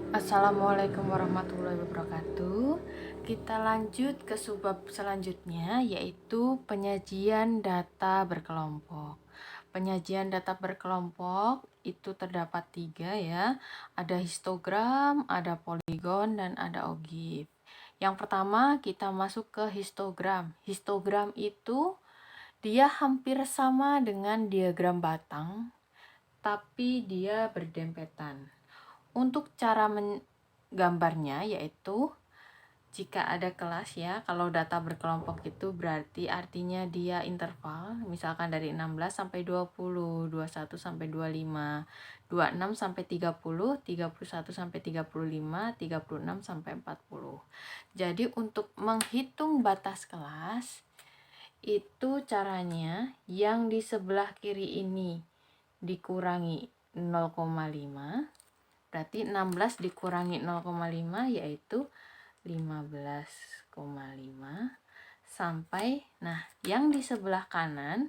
Assalamualaikum warahmatullahi wabarakatuh. Kita lanjut ke subbab selanjutnya, yaitu penyajian data berkelompok. Penyajian data berkelompok itu terdapat 3 ya. Ada histogram, ada poligon, dan ada OGIF. Yang pertama kita masuk ke histogram. Histogram itu dia hampir sama dengan diagram batang, tapi dia berdempetan. Untuk cara menggambarnya yaitu jika ada kelas ya, kalau data berkelompok itu berarti artinya dia interval, misalkan dari 16 sampai 20, 21 sampai 25, 26 sampai 30, 31 sampai 35, 36 sampai 40. Jadi untuk menghitung batas kelas itu caranya yang di sebelah kiri ini dikurangi 0,5. Berarti 16 dikurangi 0,5 yaitu 15,5 sampai, nah yang di sebelah kanan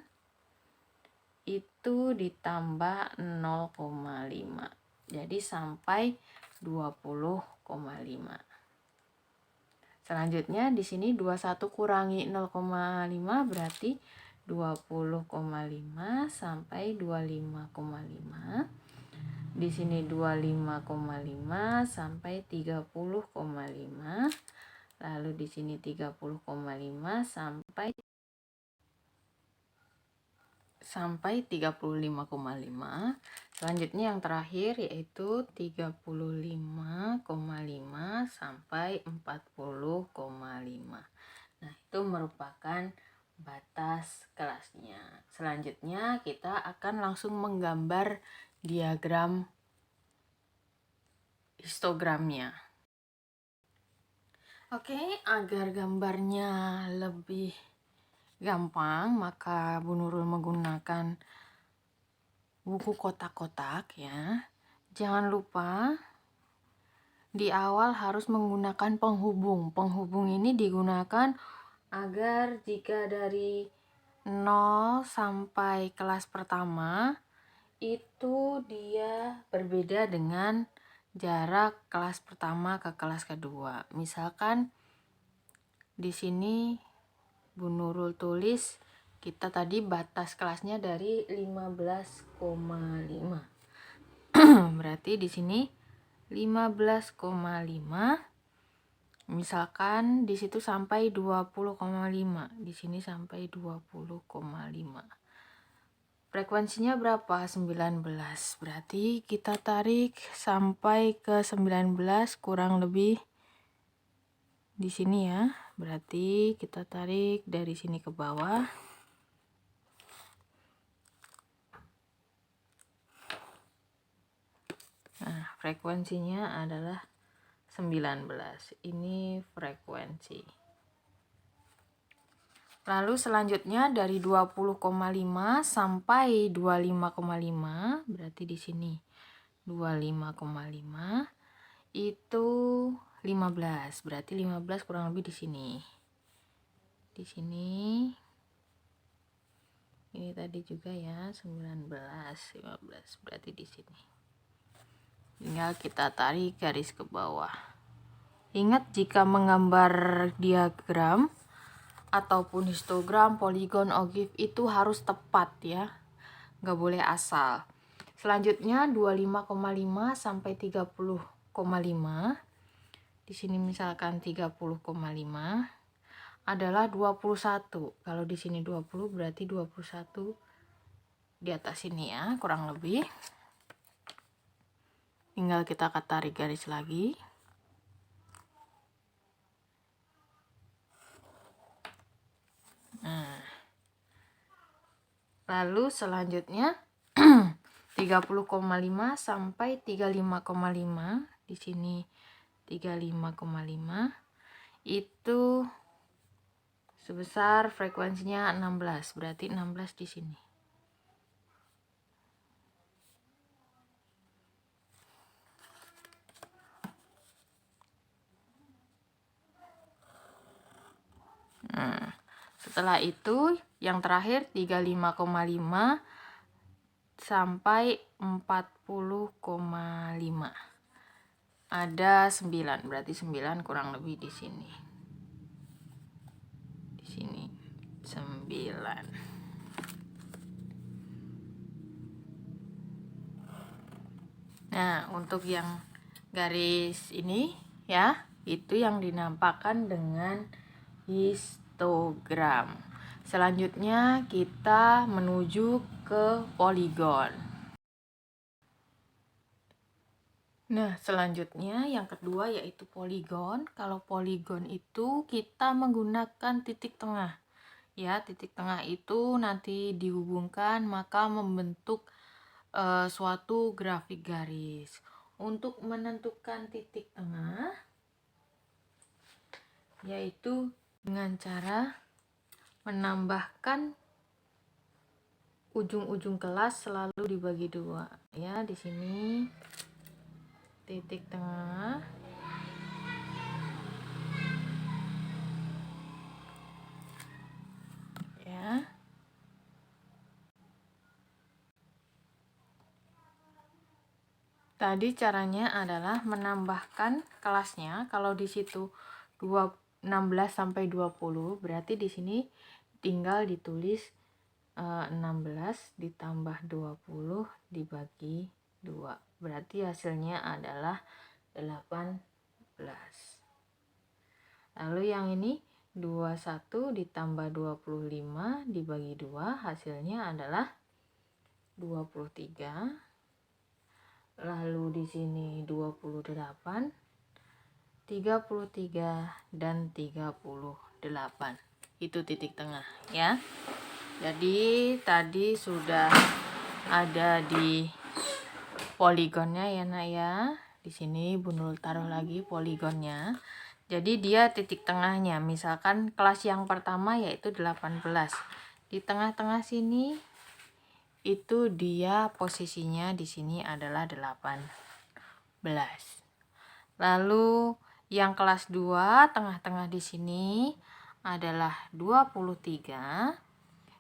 itu ditambah 0,5. Jadi sampai 20,5. Selanjutnya di sini 21 kurangi 0,5 berarti 20,5 sampai 25,5. Di sini 25,5 sampai 30,5. Lalu di sini 30,5 sampai 35,5. Selanjutnya yang terakhir yaitu 35,5 sampai 40,5. Nah, itu merupakan batas kelasnya. Selanjutnya kita akan langsung menggambar diagram histogramnya. Oke, agar gambarnya lebih gampang, maka Bu Nurul menggunakan buku kotak-kotak ya. Jangan lupa di awal harus menggunakan penghubung. Penghubung ini digunakan agar jika dari 0 sampai kelas pertama itu dia berbeda dengan jarak kelas pertama ke kelas kedua. Misalkan di sini Bu Nurul tulis kita tadi batas kelasnya dari 15,5. Berarti di sini 15,5. Misalkan di situ sampai 20,5. Di sini sampai 20,5. Frekuensinya berapa? 19. Berarti kita tarik sampai ke 19 kurang lebih di sini ya. Berarti kita tarik dari sini ke bawah. Nah, frekuensinya adalah 19. Ini frekuensi. Lalu selanjutnya dari 20,5 sampai 25,5, berarti di sini 25,5 itu 15. Berarti 15 kurang lebih di sini. Di sini ini tadi juga ya, 19, 15. Berarti di sini. Tinggal kita tarik garis ke bawah. Ingat jika menggambar diagram ataupun histogram, poligon, OGIF itu harus tepat ya, nggak boleh asal. Selanjutnya 25,5 sampai 30,5. Di sini misalkan 30,5 adalah 21. Kalau di sini 20 berarti 21 di atas ini ya, kurang lebih. Tinggal kita tarik garis lagi. Nah, lalu selanjutnya 30,5 sampai 35,5. Di sini 35,5 itu sebesar frekuensinya 16. Berarti 16 di sini. Nah, setelah itu yang terakhir 35,5 sampai 40,5. ada 9, berarti 9 kurang lebih di sini. Di sini 9. Nah, untuk yang garis ini ya, itu yang dinampakkan dengan histogram. Selanjutnya kita menuju ke poligon. Nah, selanjutnya yang kedua yaitu poligon. Kalau poligon itu kita menggunakan titik tengah. Ya, titik tengah itu nanti dihubungkan maka membentuk suatu grafik garis. Untuk menentukan titik tengah yaitu dengan cara menambahkan ujung-ujung kelas selalu dibagi 2. Ya, di sini titik tengah. Ya. Tadi caranya adalah menambahkan kelasnya. Kalau di situ 16 sampai 20, berarti di sini tinggal ditulis 16 ditambah 20 dibagi 2. Berarti hasilnya adalah 18. Lalu yang ini 21 ditambah 25 dibagi 2, hasilnya adalah 23. Lalu di sini 28, 33 dan 38. Itu titik tengah ya. Jadi tadi sudah ada di poligonnya ya Nak ya. Di sini Bun taruh lagi poligonnya. Jadi dia titik tengahnya. Misalkan kelas yang pertama yaitu 18. Di tengah-tengah sini itu dia posisinya di sini adalah 18. Lalu yang kelas 2 tengah-tengah di sini adalah 23.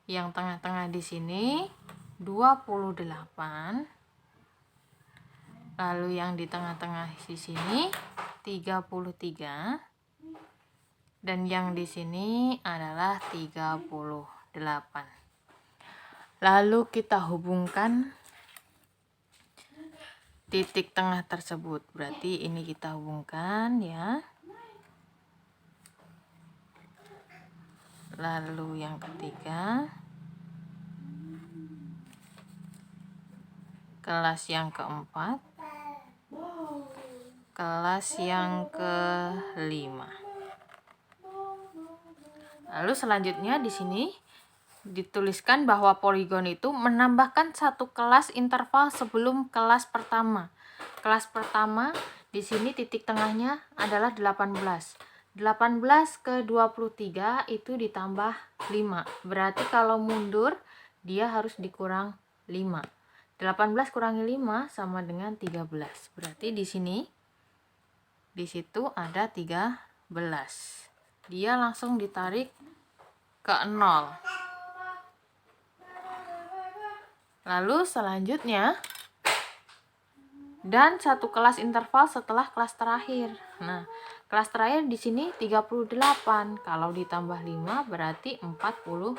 Yang tengah-tengah di sini 28. Lalu yang di tengah-tengah di sini 33. Dan yang di sini adalah 38. Lalu kita hubungkan titik tengah tersebut. Berarti ini kita hubungkan ya. Lalu yang ketiga, kelas yang keempat, kelas yang kelima. Lalu selanjutnya di sini dituliskan bahwa poligon itu menambahkan satu kelas interval sebelum kelas pertama. Kelas pertama di sini titik tengahnya adalah 18. 18 ke 23 itu ditambah 5. Berarti kalau mundur dia harus dikurang 5. 18 kurangi 5 sama dengan 13. Berarti di sini di situ ada 13. Dia langsung ditarik ke 0. Lalu selanjutnya dan satu kelas interval setelah kelas terakhir. Nah, kelas terakhir di sini 38. Kalau ditambah 5 berarti 43.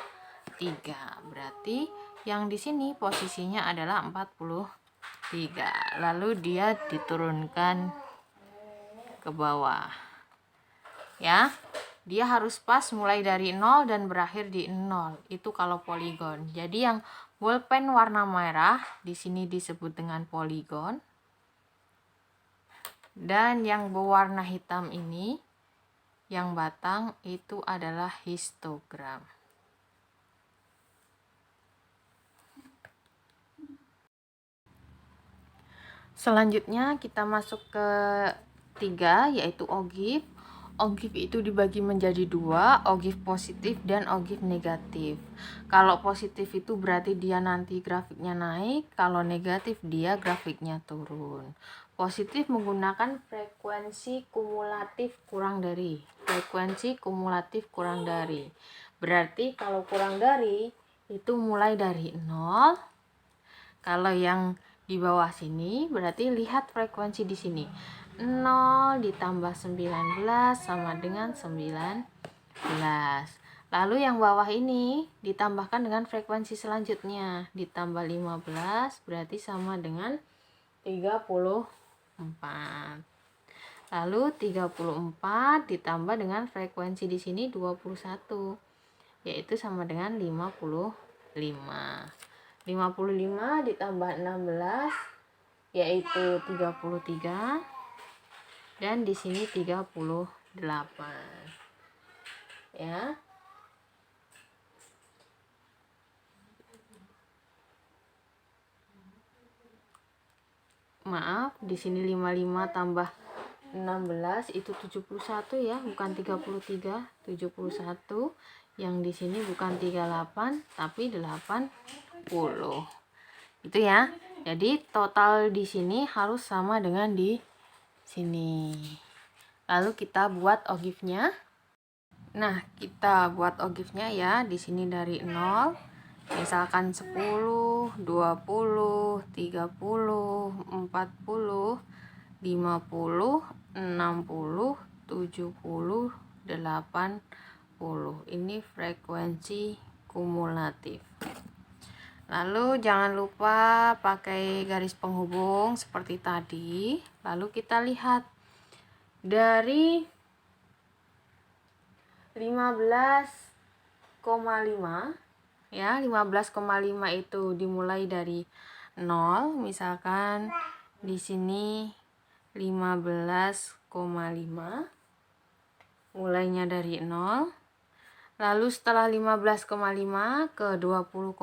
Berarti yang di sini posisinya adalah 43. Lalu dia diturunkan ke bawah. Ya. Dia harus pas mulai dari 0 dan berakhir di 0. Itu kalau poligon. Jadi yang bolpen warna merah di sini disebut dengan poligon. Dan yang berwarna hitam ini yang batang itu adalah histogram. Selanjutnya kita masuk ke 3 yaitu ogive. Ogive itu dibagi menjadi 2, ogive positif dan ogive negatif. Kalau positif itu berarti dia nanti grafiknya naik, kalau negatif dia grafiknya turun. Positif menggunakan frekuensi kumulatif kurang dari. Frekuensi kumulatif kurang dari. Berarti kalau kurang dari itu mulai dari 0. Kalau yang di bawah sini, berarti lihat frekuensi di sini. 0 ditambah 19 sama dengan 19. Lalu yang bawah ini ditambahkan dengan frekuensi selanjutnya, ditambah 15 berarti sama dengan 34. Lalu 34 ditambah dengan frekuensi di sini 21, yaitu sama dengan 55. 55 ditambah 16 yaitu 33, dan di sini 38. Ya. Maaf, di sini 55 tambah 16 itu 71 ya, bukan 33, 71. Yang di sini bukan 38 tapi 80. Itu ya. Jadi total di sini harus sama dengan di sini. Lalu kita buat ogifnya. Nah, kita buat ogifnya ya. Di sini dari 0, misalkan 10, 20, 30, 40, 50, 60, 70, 80. Ini frekuensi kumulatif. Lalu jangan lupa pakai garis penghubung seperti tadi. Lalu kita lihat dari 15,5 ya, 15,5 itu dimulai dari 0, misalkan di sini 15,5 mulainya dari 0. Lalu setelah 15,5 ke 20,5.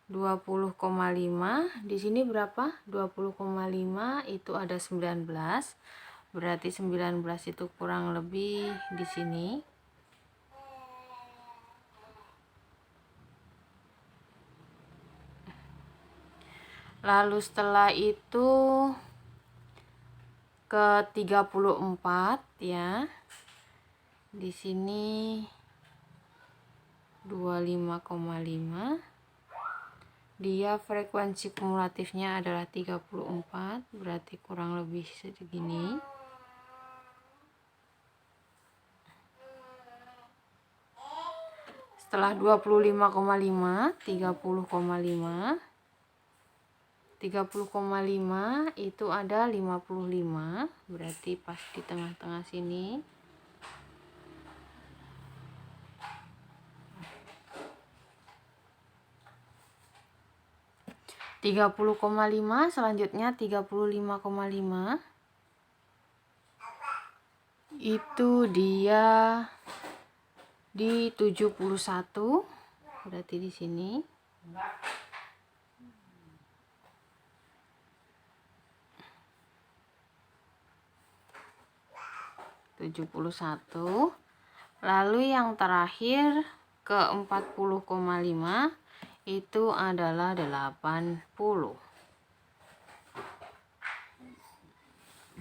20,5 di sini berapa? 20,5 itu ada 19. Berarti 19 itu kurang lebih di sini. Lalu setelah itu ke 34 ya. Di sini 25,5. Dia frekuensi kumulatifnya adalah 34, berarti kurang lebih segini. Setelah 25,5, 30,5. 30,5 itu ada 55, berarti pas di tengah-tengah sini. (30,5) selanjutnya 35,5. Itu dia di 71, berarti di sini. (71). Lalu yang terakhir ke 40,5 itu adalah 80.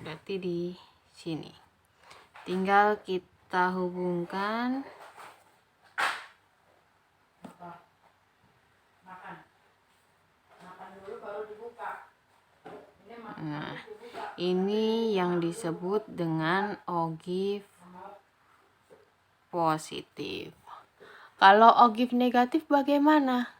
Berarti di sini. Tinggal kita hubungkan. Nah, ini yang disebut dengan ogif positif. Kalau ogif negatif bagaimana?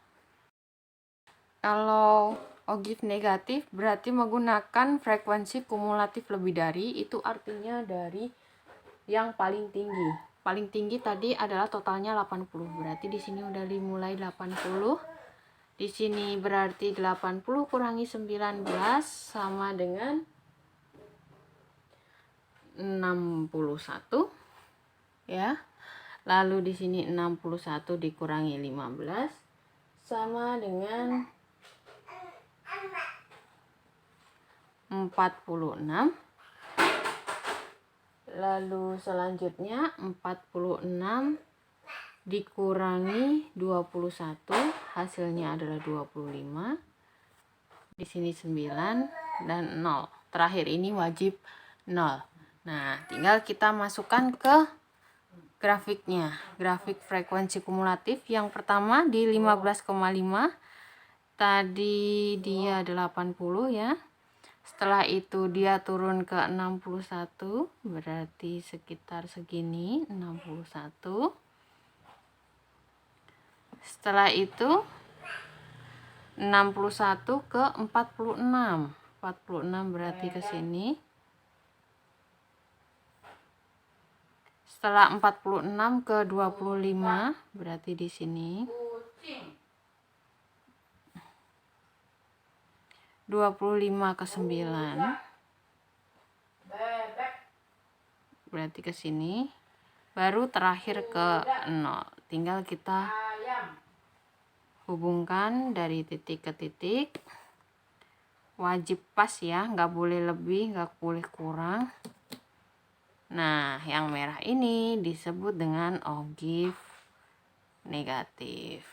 Kalau ogif negatif berarti menggunakan frekuensi kumulatif lebih dari, itu artinya dari yang paling tinggi. Paling tinggi tadi adalah totalnya 80. Berarti di sini udah dimulai 80. Di sini berarti 80 kurangi 19 sama dengan 61 ya. Lalu di sini 61 dikurangi 15 sama dengan 46. Lalu selanjutnya 46 dikurangi 21 hasilnya adalah 25. Di sini 9 dan 0. Terakhir ini wajib 0. Nah, tinggal kita masukkan ke grafiknya. Grafik frekuensi kumulatif yang pertama di 15,5 tadi dia 80 ya. Setelah itu dia turun ke 61, berarti sekitar segini, 61. Setelah itu 61 ke 46. 46 berarti ke sini. Setelah 46 ke 25 berarti di sini. 25 ke 9 berarti ke sini. Baru terakhir ke 0. Tinggal kita hubungkan dari titik ke titik. Wajib pas ya, nggak boleh lebih, nggak boleh kurang. Nah, yang merah ini disebut dengan ogive negatif.